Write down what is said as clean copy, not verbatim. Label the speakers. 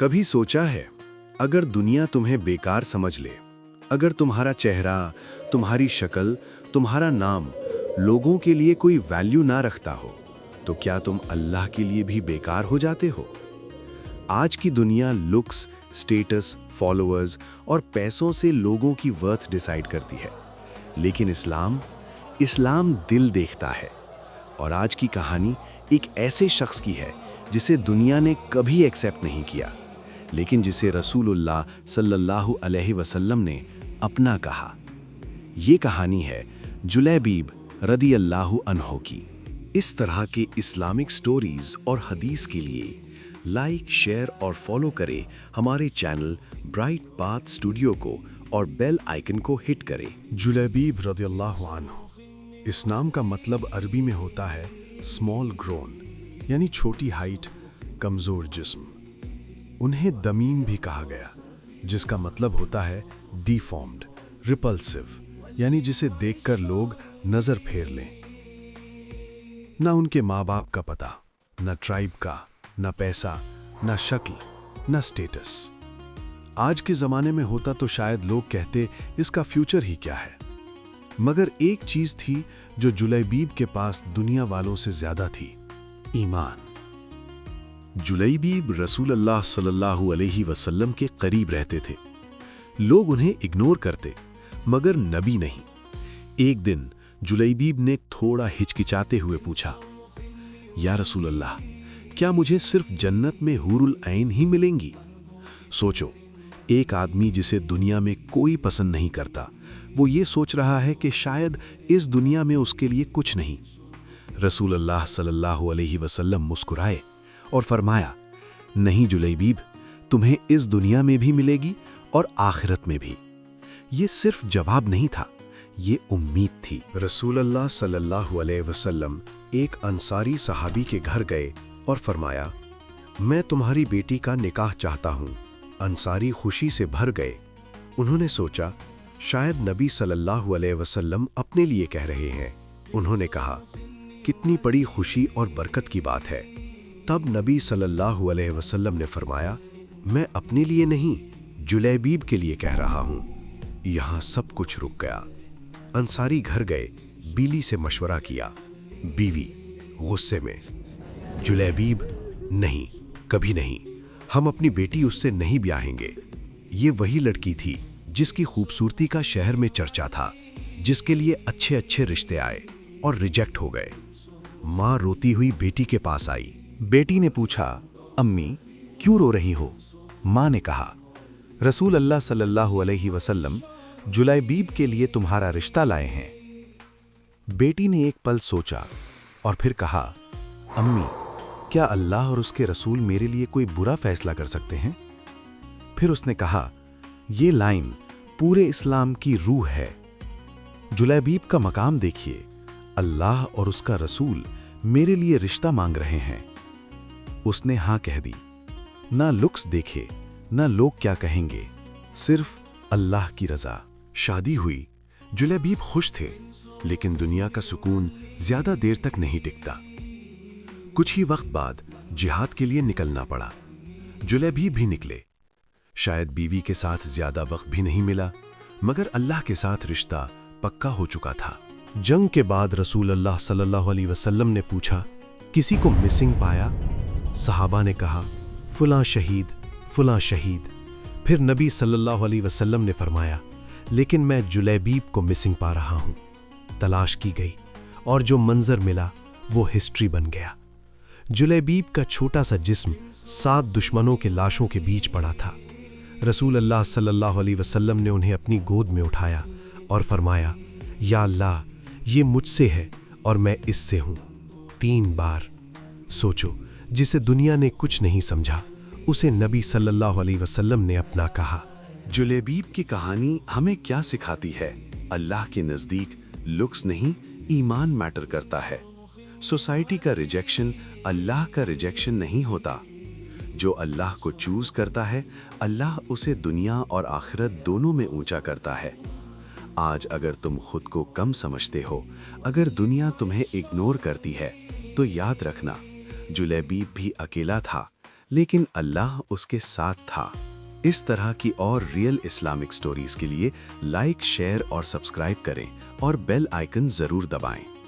Speaker 1: कभी सोचा है, अगर दुनिया तुम्हें बेकार समझ ले, अगर तुम्हारा चेहरा, तुम्हारी शक्ल, तुम्हारा नाम लोगों के लिए कोई वैल्यू ना रखता हो, तो क्या तुम अल्लाह के लिए भी बेकार हो जाते हो? आज की दुनिया लुक्स, स्टेटस, फॉलोअर्स और पैसों से लोगों की वर्थ डिसाइड करती है, लेकिन इस्लाम दिल देखता है। और आज की कहानी एक ऐसे शख्स की है जिसे दुनिया ने कभी एक्सेप्ट नहीं किया, लेकिन जिसे रसूलुल्लाह सल्लल्लाहु अलैहि वसल्लम ने अपना कहा। ये कहानी है जुलैबीब रदियल्लाहु अन्हु की। इस तरह के इस्लामिक स्टोरीज और हदीस के लिए लाइक, शेयर और फॉलो करें हमारे चैनल ब्राइट पाथ स्टूडियो को और बेल आइकन को हिट करें।
Speaker 2: जुलैबीब रदियल्लाहु अन्हु, इस नाम का मतलब अरबी में होता है स्मॉल ग्रोन, यानी छोटी हाइट, कमजोर जिस्म। उन्हें दमीम भी कहा गया, जिसका मतलब होता है डिफॉर्म्ड, रिपल्सिव, यानी जिसे देखकर लोग नजर फेर लें। ना उनके माँ बाप का पता, ना ट्राइब का, ना पैसा, ना शक्ल, ना स्टेटस। आज के जमाने में होता तो शायद लोग कहते इसका फ्यूचर ही क्या है। मगर एक चीज थी जो जुलैबीब के पास दुनिया वालों से ज्यादा थी, ईमान।
Speaker 1: जुलैबीब रसूलुल्लाह सल्लल्लाहु अलैहि वसल्लम के करीब रहते थे। लोग उन्हें इग्नोर करते, मगर नबी नहीं। एक दिन जुलैबीब ने थोड़ा हिचकिचाते हुए पूछा, या रसूलल्लाह, क्या मुझे सिर्फ जन्नत में हूरुल ऐन ही मिलेंगी? सोचो, एक आदमी जिसे दुनिया में कोई पसंद नहीं करता, वो ये सोच रहा है कि शायद इस दुनिया में उसके लिए कुछ नहीं। रसूलुल्लाह सल्लल्लाहु अलैहि वसल्लम मुस्कुराए और फरमाया, नहीं जुलैबीब, तुम्हें इस दुनिया में भी मिलेगी और आखिरत में भी। ये सिर्फ जवाब नहीं था, ये उम्मीद थी।
Speaker 2: रसूलुल्लाह सल्लल्लाहु अलैहि वसल्लम एक अंसारी सहाबी के घर गए और फरमाया, मैं तुम्हारी बेटी का निकाह चाहता हूँ। अंसारी खुशी से भर गए। उन्होंने सोचा शायद नबी सल्लल्लाहु अलैहि वसल्लम अपने लिए कह रहे हैं। उन्होंने कहा, कितनी बड़ी खुशी और बरकत की बात है। तब नबी सल्लल्लाहु अलैहि वसल्लम ने फरमाया, मैं अपने लिए नहीं, जुलैबीब के लिए कह रहा हूँ। यहाँ सब कुछ रुक गया। अंसारी घर गए, बीवी से मशवरा किया। बीवी गुस्से में, जुलैबीब, नहीं, कभी नहीं, हम अपनी बेटी उससे नहीं ब्याहेंगे। ये वही लड़की थी जिसकी खूबसूरती का शहर में चर्चा था, जिसके लिए अच्छे अच्छे रिश्ते आए और रिजेक्ट हो गए। माँ रोती हुई बेटी के पास आई।
Speaker 1: बेटी ने पूछा, अम्मी क्यों रो रही हो? माँ ने कहा, रसूल अल्लाह सल्लल्लाहु अलैहि वसल्लम जुलैबीब के लिए तुम्हारा रिश्ता लाए हैं। बेटी ने एक पल सोचा और फिर कहा, अम्मी, क्या अल्लाह और उसके रसूल मेरे लिए कोई बुरा फैसला कर सकते हैं? फिर उसने कहा, ये लाइन पूरे इस्लाम की रूह है। जुलैबीब का मकाम देखिए, अल्लाह और उसका रसूल मेरे लिए रिश्ता मांग रहे हैं। उसने हाँ कह दी। ना लुक्स देखे, ना लोग क्या कहेंगे, सिर्फ अल्लाह की रजा। शादी हुई। जुलैबीब खुश थे, लेकिन दुनिया का सुकून ज्यादा देर तक नहीं टिकता। कुछ ही वक्त बाद जिहाद के लिए निकलना पड़ा। जुलैबीब भी निकले। शायद बीवी के साथ ज्यादा वक्त भी नहीं मिला, मगर अल्लाह के साथ रिश्ता पक्का हो चुका था। जंग के बाद रसूलुल्लाह सल्लल्लाहु अलैहि वसल्लम ने पूछा, किसी को मिसिंग पाया? सहाबा ने कहा, फुलां शहीद, फुलां शहीद। फिर नबी सल्लल्लाहु अलैहि वसल्लम ने फरमाया, लेकिन मैं जुलैबीब को मिसिंग पा रहा हूँ। तलाश की गई और जो मंजर मिला वो हिस्ट्री बन गया। जुलैबीब का छोटा सा जिस्म 7 दुश्मनों के लाशों के बीच पड़ा था। रसूल अल्लाह सल्लल्लाहु अलैहि वसल्लम ने उन्हें अपनी गोद में उठाया और फरमाया, या अल्लाह, ये मुझसे है और मैं इससे हूँ। 3 बार। सोचो, जिसे दुनिया ने कुछ नहीं समझा, उसे नबी सल्लल्लाहु अलैहि वसल्लम ने अपना कहा।
Speaker 2: जुलैबीब की कहानी हमें क्या सिखाती है? अल्लाह के नजदीक लुक्स नहीं, ईमान मैटर करता है। सोसाइटी का रिजेक्शन अल्लाह का रिजेक्शन नहीं होता। जो अल्लाह को चूज करता है, अल्लाह उसे दुनिया और आखिरत दोनों में ऊंचा करता है। आज अगर तुम खुद को कम समझते हो, अगर दुनिया तुम्हें इग्नोर करती है, तो याद रखना, जुलैबीब भी अकेला था,
Speaker 1: لیکن اللہ اس کے ساتھ تھا۔ اس طرح کی اور ریئل اسلامک سٹوریز کے لیے لائک، شیئر اور سبسکرائب کریں اور بیل آئیکن ضرور دبائیں۔